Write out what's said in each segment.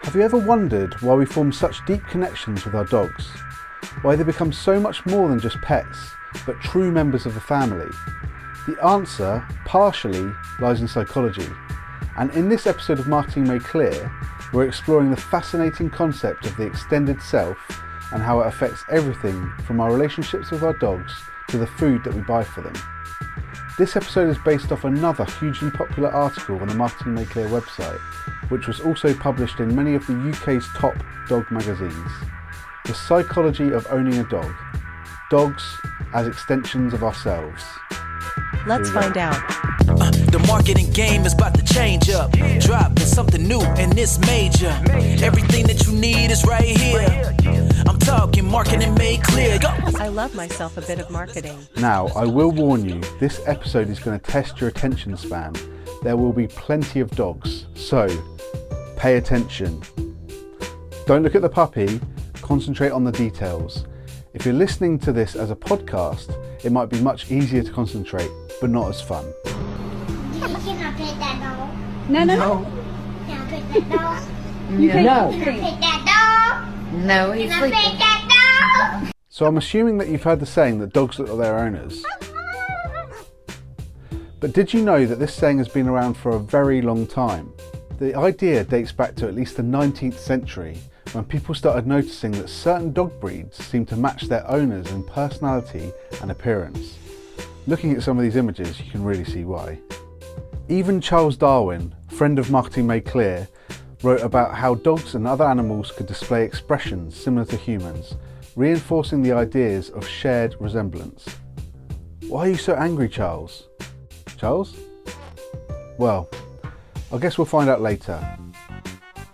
Have you ever wondered why we form such deep connections with our dogs? Why they become so much more than just pets, but true members of the family? The answer, partially, lies in psychology. And in this episode of Marketing Made Clear, we're exploring the fascinating concept of the extended self and how it affects everything from our relationships with our dogs to the food that we buy for them. This episode is based off another hugely popular article on the Marketing Made Clear website, which was also published in many of the UK's top dog magazines. The psychology of owning a dog. Dogs as extensions of ourselves. Let's find out. The marketing game is about to change up. Dropping something new and it's major. Everything that you need is right here. I'm talking marketing made clear. Go. I love myself a bit of marketing. Now, I will warn you, this episode is going to test your attention span. There will be plenty of dogs, so pay attention. Don't look at the puppy, concentrate on the details. If you're listening to this as a podcast, it might be much easier to concentrate, but not as fun. Can I pet that dog? No. Can I pet that dog? No. Can I pet that dog? No, he's Can I sleeping. pet that dog? So I'm assuming that you've heard the saying that dogs look like their owners. But did you know that this saying has been around for a very long time? The idea dates back to at least the 19th century, when people started noticing that certain dog breeds seemed to match their owners in personality and appearance. Looking at some of these images, you can really see why. Even Charles Darwin, friend of Marketing Made Clear, wrote about how dogs and other animals could display expressions similar to humans, reinforcing the ideas of shared resemblance. Why are you so angry, Charles? Charles? Well, I guess we'll find out later.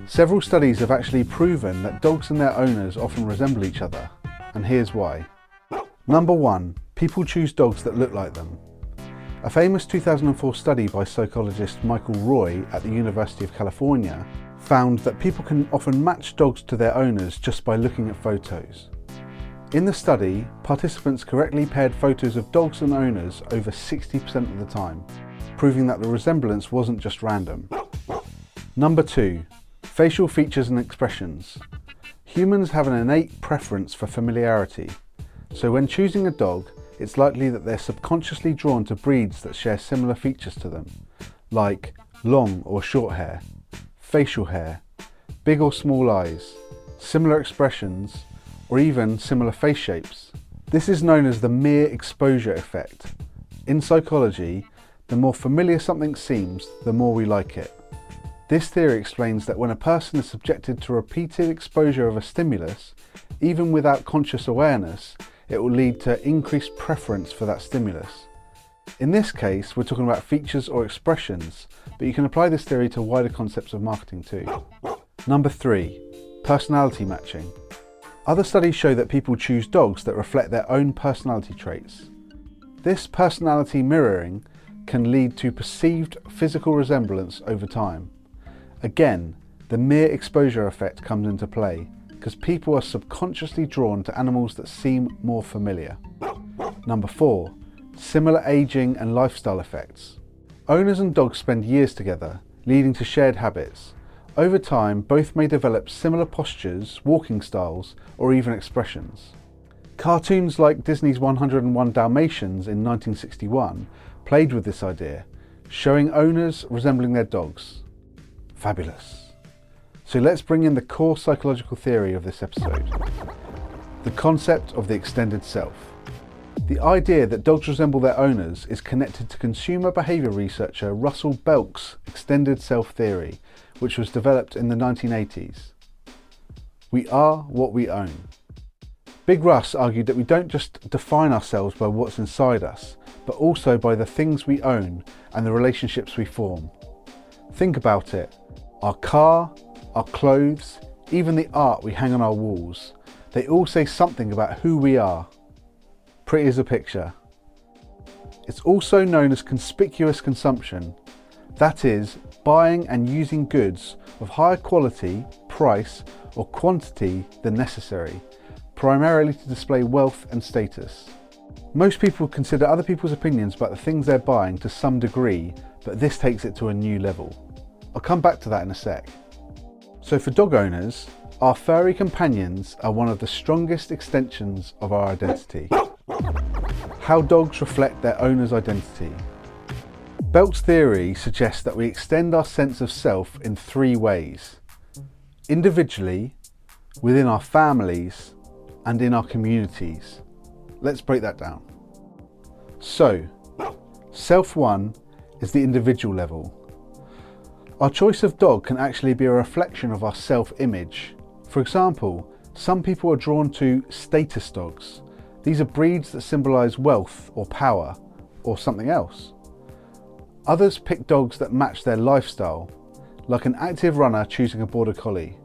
Several studies have actually proven that dogs and their owners often resemble each other, and here's why. Number 1, people choose dogs that look like them. A famous 2004 study by psychologist Michael Roy at the University of California found that people can often match dogs to their owners just by looking at photos. In the study, participants correctly paired photos of dogs and owners over 60% of the time, proving that the resemblance wasn't just random. Number 2, facial features and expressions. Humans have an innate preference for familiarity, so when choosing a dog, it's likely that they're subconsciously drawn to breeds that share similar features to them, like long or short hair, facial hair, big or small eyes, similar expressions, or even similar face shapes. This is known as the mere exposure effect. In psychology, the more familiar something seems, the more we like it. This theory explains that when a person is subjected to repeated exposure of a stimulus, even without conscious awareness, it will lead to increased preference for that stimulus. In this case, we're talking about features or expressions, but you can apply this theory to wider concepts of marketing too. Number 3, personality matching. Other studies show that people choose dogs that reflect their own personality traits. This personality mirroring can lead to perceived physical resemblance over time. Again, the mere exposure effect comes into play, because people are subconsciously drawn to animals that seem more familiar. Number 4, similar aging and lifestyle effects. Owners and dogs spend years together, leading to shared habits. Over time, both may develop similar postures, walking styles, or even expressions. Cartoons like Disney's 101 Dalmatians in 1961 played with this idea, showing owners resembling their dogs. Fabulous. So let's bring in the core psychological theory of this episode. The concept of the extended self. The idea that dogs resemble their owners is connected to consumer behaviour researcher Russel Belk's extended self theory, which was developed in the 1980s. We are what we own. Big Russ argued that we don't just define ourselves by what's inside us, but also by the things we own and the relationships we form. Think about it. Our car, our clothes, even the art we hang on our walls, they all say something about who we are. Pretty as a picture. It's also known as conspicuous consumption. That is, buying and using goods of higher quality, price, or quantity than necessary, primarily to display wealth and status. Most people consider other people's opinions about the things they're buying to some degree, but this takes it to a new level. I'll come back to that in a sec. So for dog owners, our furry companions are one of the strongest extensions of our identity. How dogs reflect their owner's identity. Belk's theory suggests that we extend our sense of self in three ways: individually, within our families, and in our communities. Let's break that down. So, self 1 is the individual level. Our choice of dog can actually be a reflection of our self-image. For example, some people are drawn to status dogs. These are breeds that symbolise wealth or power, or something else. Others pick dogs that match their lifestyle, like an active runner choosing a border collie.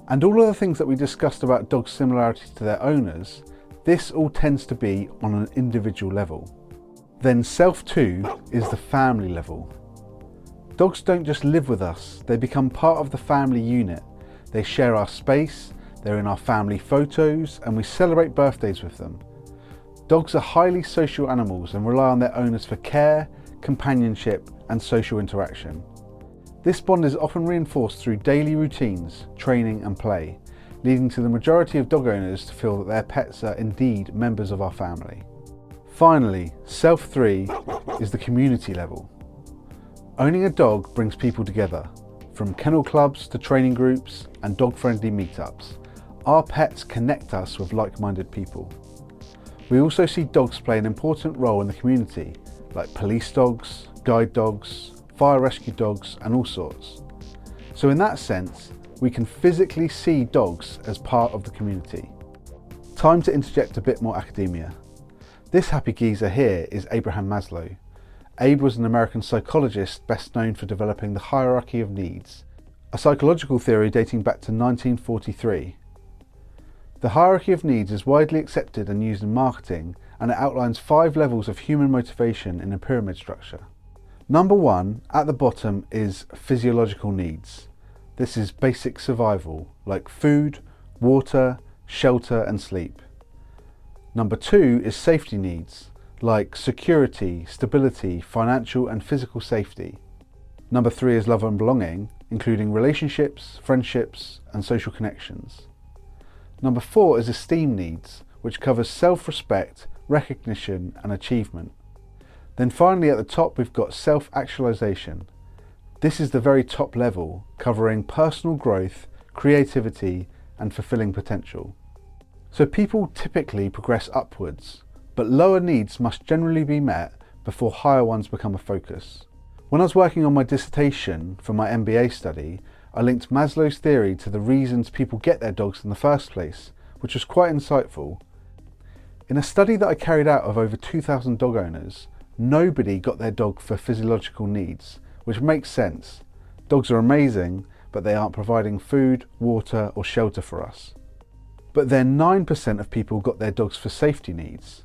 And all of the things that we discussed about dogs' similarities to their owners, this all tends to be on an individual level. Then self 2 is the family level. Dogs don't just live with us, they become part of the family unit. They share our space, they're in our family photos, and we celebrate birthdays with them. Dogs are highly social animals and rely on their owners for care, companionship, and social interaction. This bond is often reinforced through daily routines, training, and play, leading to the majority of dog owners to feel that their pets are indeed members of our family. Finally, self 3 is the community level. Owning a dog brings people together, from kennel clubs to training groups and dog-friendly meetups. Our pets connect us with like-minded people. We also see dogs play an important role in the community, like police dogs, guide dogs, fire rescue dogs, and all sorts. So in that sense, we can physically see dogs as part of the community. Time to interject a bit more academia. This happy geezer here is Abraham Maslow. Abe was an American psychologist best known for developing the hierarchy of needs, a psychological theory dating back to 1943. The hierarchy of needs is widely accepted and used in marketing, and it outlines 5 levels of human motivation in a pyramid structure. Number 1, at the bottom, is physiological needs. This is basic survival, like food, water, shelter, and sleep. Number 2 is safety needs, like security, stability, financial and physical safety. Number 3 is love and belonging, including relationships, friendships, and social connections. Number 4 is esteem needs, which covers self-respect, recognition, and achievement. Then finally at the top we've got self-actualization. This is the very top level, covering personal growth, creativity, and fulfilling potential. So people typically progress upwards, but lower needs must generally be met before higher ones become a focus. When I was working on my dissertation for my MBA study, I linked Maslow's theory to the reasons people get their dogs in the first place, which was quite insightful. In a study that I carried out of over 2,000 dog owners, nobody got their dog for physiological needs, which makes sense. Dogs are amazing, but they aren't providing food, water, or shelter for us. But then 9% of people got their dogs for safety needs.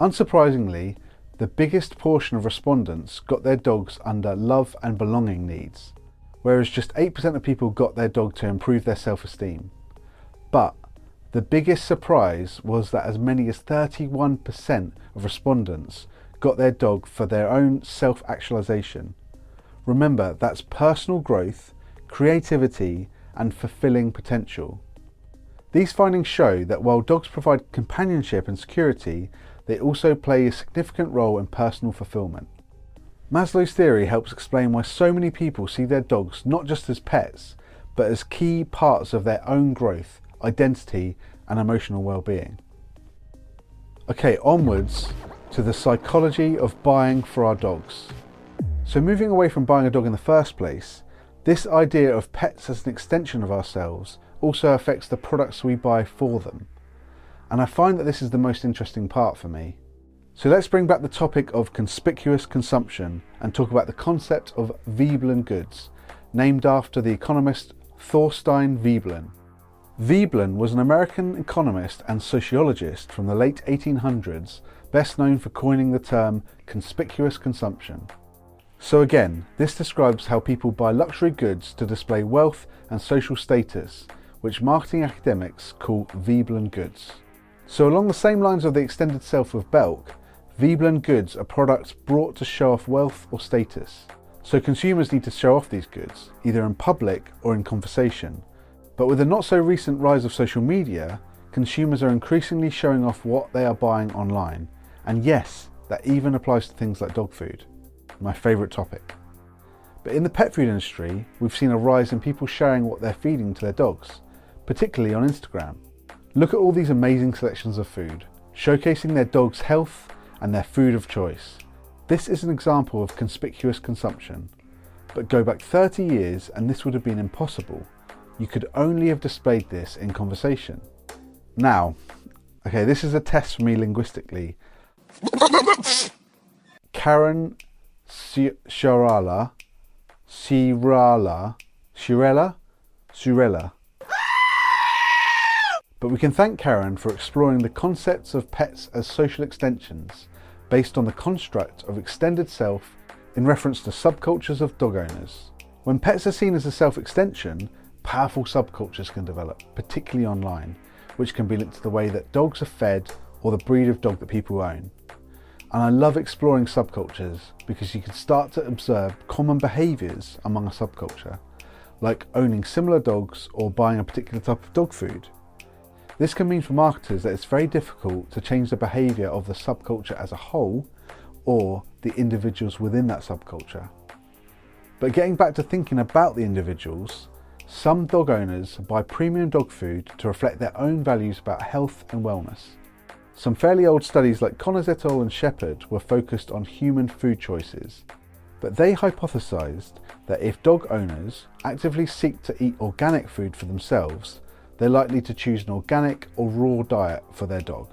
Unsurprisingly, the biggest portion of respondents got their dogs under love and belonging needs, whereas just 8% of people got their dog to improve their self-esteem. But the biggest surprise was that as many as 31% of respondents got their dog for their own self-actualization. Remember, that's personal growth, creativity, and fulfilling potential. These findings show that while dogs provide companionship and security, they also play a significant role in personal fulfillment. Maslow's theory helps explain why so many people see their dogs not just as pets, but as key parts of their own growth, identity, and emotional well-being. Okay, onwards to the psychology of buying for our dogs. So moving away from buying a dog in the first place, this idea of pets as an extension of ourselves also affects the products we buy for them. And I find that this is the most interesting part for me. So let's bring back the topic of conspicuous consumption and talk about the concept of Veblen goods, named after the economist Thorstein Veblen. Veblen was an American economist and sociologist from the late 1800s, best known for coining the term conspicuous consumption. So again, this describes how people buy luxury goods to display wealth and social status, which marketing academics call Veblen goods. So along the same lines of the extended self of Belk, Veblen goods are products brought to show off wealth or status. So consumers need to show off these goods, either in public or in conversation. But with the not so recent rise of social media, consumers are increasingly showing off what they are buying online. And yes, that even applies to things like dog food, my favourite topic. But in the pet food industry, we've seen a rise in people sharing what they're feeding to their dogs, particularly on Instagram. Look at all these amazing selections of food, showcasing their dog's health and their food of choice. This is an example of conspicuous consumption. But go back 30 years and this would have been impossible. You could only have displayed this in conversation. Now, okay, this is a test for me linguistically. Karen Shirala. But we can thank Karen for exploring the concepts of pets as social extensions based on the construct of extended self in reference to subcultures of dog owners. When pets are seen as a self-extension, powerful subcultures can develop, particularly online, which can be linked to the way that dogs are fed or the breed of dog that people own. And I love exploring subcultures because you can start to observe common behaviours among a subculture, like owning similar dogs or buying a particular type of dog food. This can mean for marketers that it's very difficult to change the behaviour of the subculture as a whole or the individuals within that subculture. But getting back to thinking about the individuals, some dog owners buy premium dog food to reflect their own values about health and wellness. Some fairly old studies like Connors et al. And Shepherd were focused on human food choices, but they hypothesised that if dog owners actively seek to eat organic food for themselves, they're likely to choose an organic or raw diet for their dog.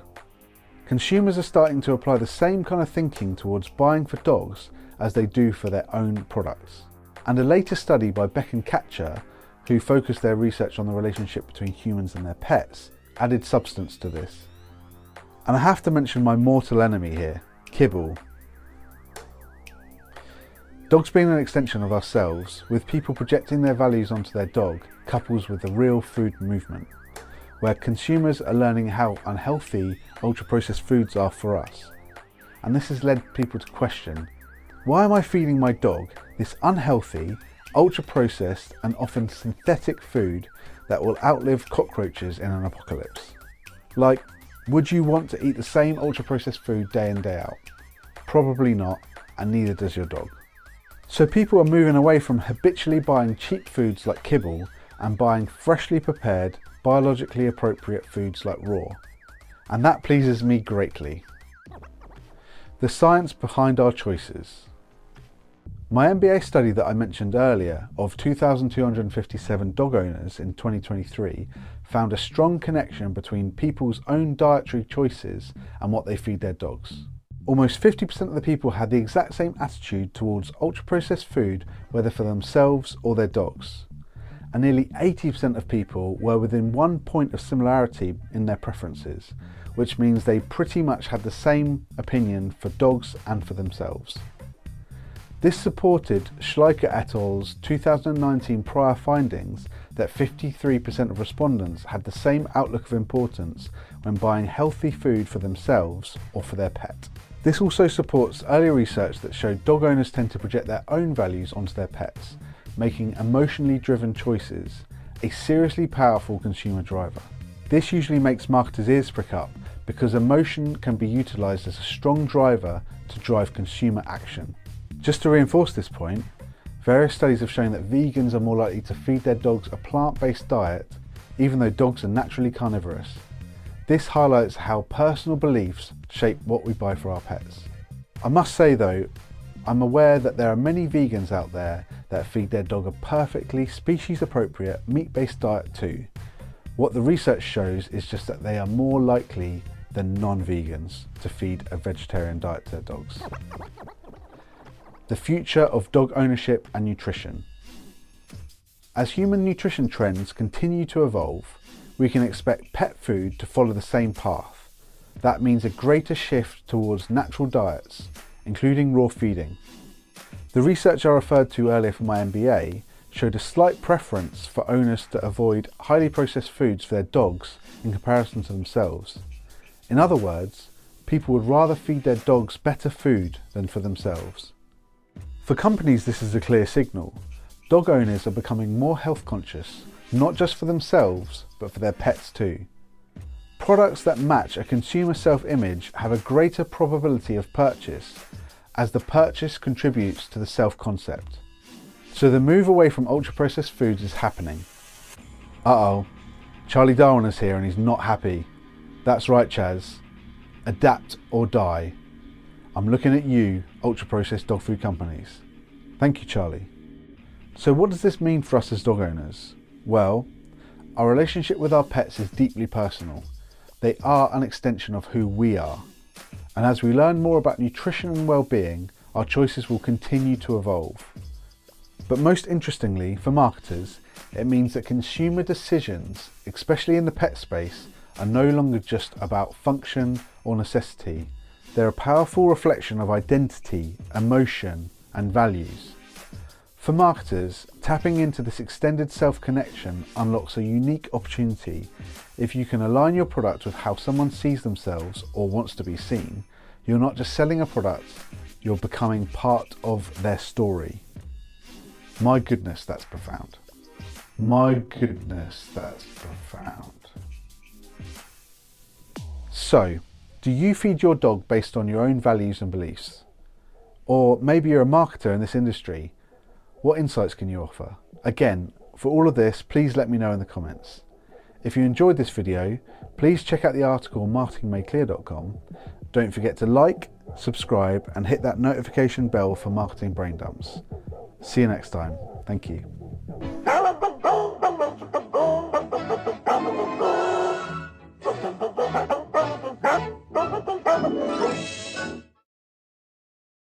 Consumers are starting to apply the same kind of thinking towards buying for dogs as they do for their own products. And a later study by Beck and Katcher, who focused their research on the relationship between humans and their pets, added substance to this. And I have to mention my mortal enemy here, kibble. Dogs being an extension of ourselves, with people projecting their values onto their dog, couples with the real food movement, where consumers are learning how unhealthy ultra-processed foods are for us. And this has led people to question, why am I feeding my dog this unhealthy, ultra-processed and often synthetic food that will outlive cockroaches in an apocalypse? Like, would you want to eat the same ultra-processed food day in, day out? Probably not, and neither does your dog. So people are moving away from habitually buying cheap foods like kibble and buying freshly prepared, biologically appropriate foods like raw. And that pleases me greatly. The science behind our choices. My MBA study that I mentioned earlier of 2,257 dog owners in 2023 found a strong connection between people's own dietary choices and what they feed their dogs. Almost 50% of the people had the exact same attitude towards ultra-processed food, whether for themselves or their dogs. And nearly 80% of people were within 1 point of similarity in their preferences, which means they pretty much had the same opinion for dogs and for themselves. This supported Schleicher et al.'s 2019 prior findings that 53% of respondents had the same outlook of importance when buying healthy food for themselves or for their pet. This also supports earlier research that showed dog owners tend to project their own values onto their pets, making emotionally driven choices a seriously powerful consumer driver. This usually makes marketers' ears prick up because emotion can be utilised as a strong driver to drive consumer action. Just to reinforce this point, various studies have shown that vegans are more likely to feed their dogs a plant-based diet, even though dogs are naturally carnivorous. This highlights how personal beliefs shape what we buy for our pets. I must say though, I'm aware that there are many vegans out there that feed their dog a perfectly species-appropriate meat-based diet too. What the research shows is just that they are more likely than non-vegans to feed a vegetarian diet to their dogs. The future of dog ownership and nutrition. As human nutrition trends continue to evolve, we can expect pet food to follow the same path. That means a greater shift towards natural diets, including raw feeding. The research I referred to earlier from my MBA showed a slight preference for owners to avoid highly processed foods for their dogs in comparison to themselves. In other words, people would rather feed their dogs better food than for themselves. For companies, this is a clear signal. Dog owners are becoming more health conscious, not just for themselves, but for their pets too. Products that match a consumer self-image have a greater probability of purchase, as the purchase contributes to the self-concept. So the move away from ultra-processed foods is happening. Uh-oh, Charlie Darwin is here and he's not happy. That's right, Chaz. Adapt or die. I'm looking at you, ultra-processed dog food companies. Thank you, Charlie. So what does this mean for us as dog owners? Well, our relationship with our pets is deeply personal. They are an extension of who we are. And as we learn more about nutrition and well-being, our choices will continue to evolve. But most interestingly, for marketers, it means that consumer decisions, especially in the pet space, are no longer just about function or necessity. They're a powerful reflection of identity, emotion, and values. For marketers, tapping into this extended self-connection unlocks a unique opportunity. If you can align your product with how someone sees themselves or wants to be seen, you're not just selling a product, you're becoming part of their story. My goodness, that's profound. My goodness, that's profound. So, do you feed your dog based on your own values and beliefs? Or maybe you're a marketer in this industry. What insights can you offer? Again, for all of this, please let me know in the comments. If you enjoyed this video, please check out the article on marketingmadeclear.com. Don't forget to like, subscribe, and hit that notification bell for marketing brain dumps. See you next time. Thank you.